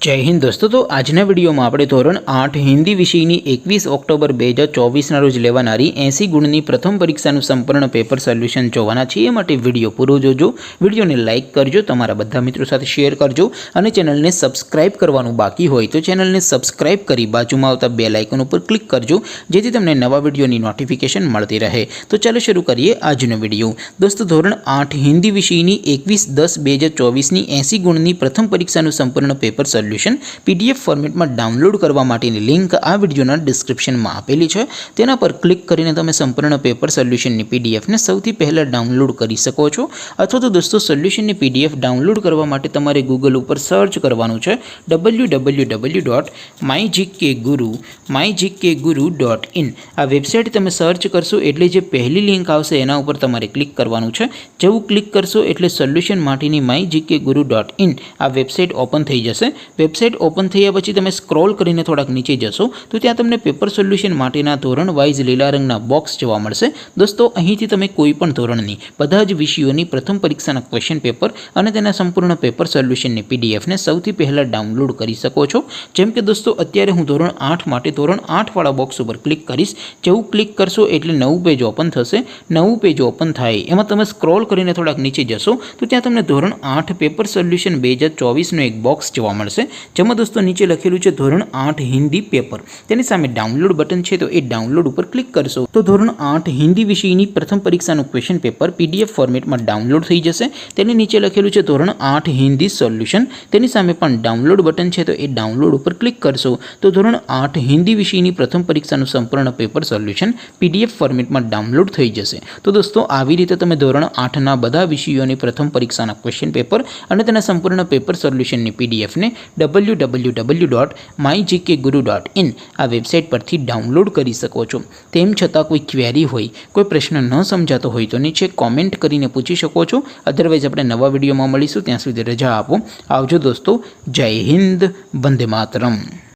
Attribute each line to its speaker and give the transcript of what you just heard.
Speaker 1: जय हिंद दोस्तों। तो आजना विडियो में આપણે ધોરણ 8 હિન્દી વિષયની 21 ઓક્ટોબર 2024 રોજ લેવાનારી 80 ગુણની પ્રથમ પરીક્ષાનું સંપૂર્ણ પેપર સોલ્યુશન જોવાના છીએ। એ માટે વિડિયો પૂરો જોજો, વિડિયોને લાઈક કરજો, તમારા બધા મિત્રો સાથે શેર કરજો અને ચેનલને સબસ્ક્રાઇબ કરવાનું બાકી હોય તો ચેનલને સબસ્ક્રાઇબ કરી બાજુમાં આવતા બેલ આઇકન ઉપર ક્લિક કરજો જેથી તમને નવા વિડિયોની નોટિફિકેશન મળતી રહે। તો ચાલો શરૂ કરીએ આજનો વિડિયો। દોસ્તો ધોરણ 8 હિન્દી વિષયની 21/10/2024 ની 80 ગુણની પ્રથમ પરીક્ષાનું સંપૂર્ણ પેપર સોલ્યુશન पीडीएफ फॉर्मेट में डाउनलॉड करवा माटेनी लिंक आ विडियोना डिस्क्रिप्शन में आपेली है। तेना पर क्लिक करीने तमे संपूर्ण पेपर सोल्यूशन नी पीडीएफ ने सौथी पहला डाउनलॉड करी सको छो। अथवा तो दोस्तों सोल्यूशन नी पीडीएफ डाउनलॉड करवा माटे तमारे गूगल पर सर्च करवानुं छे www.mygkguru.in। आ वेबसाइट तमे सर्च करशो एटले जे पहली लिंक आवशे एना उपर तमारे क्लिक करवानुं छे। जेवुं क्लिक करशो एटले सोल्यूशन माटेनी mygkguru.in आ वेबसाइट ओपन थई जशे। वेबसाइट ओपन थया पछी तमे स्क्रॉल करीने थोड़ाक नीचे जशो तो त्यां तमने पेपर सोल्यूशन माटेना धोरण वाइज लीला रंगना बॉक्स जोवा मळशे। दोस्तों અહીંથી તમે કોઈપણ ધોરણની બધા જ વિષયોની પ્રથમ પરીક્ષાના ક્વેશ્ચન પેપર અને તેના સંપૂર્ણ પેપર સોલ્યુશનની પીડીએફ ને સૌથી પહેલા ડાઉનલોડ કરી શકો છો। જેમ કે દોસ્તો અત્યારે હું ધોરણ 8 માટે ધોરણ 8 વાળા બોક્સ ઉપર ક્લિક કરીશ। જેવું ક્લિક કરશો એટલે નવું પેજ ઓપન થશે। નવું પેજ ઓપન થાય એમાં તમે સ્ક્રોલ કરીને થોડાક નીચે જશો તો ત્યાં તમને ધોરણ 8 પેપર સોલ્યુશન 2024 નો એક બોક્સ જોવા મળશે। જેમાં दोस्तों नीचे लखेलू है धोरण 8 हिंदी पेपर, तेनी सामे डाउनलॉड बटन है तो ये डाउनलॉड पर क्लिक करशो तो धोरण 8 हिंदी विषयनी प्रथम परीक्षा क्वेश्चन पेपर पीडीएफ फॉर्मेट में डाउनलॉड थई जशे। तेनी नीचे लखेलू है धोरण 8 हिंदी सोल्यूशन, तेनी सामे पण डाउनलॉड बटन है तो ये डाउनलॉड पर क्लिक करशो तो धोरण 8 हिंदी विषयनी प्रथम परीक्षा संपूर्ण पेपर सोल्यूशन पीडीएफ फॉर्मेट में डाउनलॉड थई जशे। तो दोस्तों आवी रीते तमे धोरण 8 ना बधा विषयोनी प्रथम परीक्षा क्वेश्चन पेपर अने तेना संपूर्ण पेपर सोल्यूशन पीडीएफ ने www.mygkguru.in आ वेबसाइट पर डाउनलॉड करी सको छो। तेम छतां कोई क्वेरी होय, कोई प्रश्न न समजातो होय तो नीचे कॉमेंट करीने पूछी शको छो। अदरवाइज आपणे नवा विडियो में मळीशुं, त्यां सुधी रजा आपो। आवजो दोस्तों। जय हिंद, वंदे मातरम।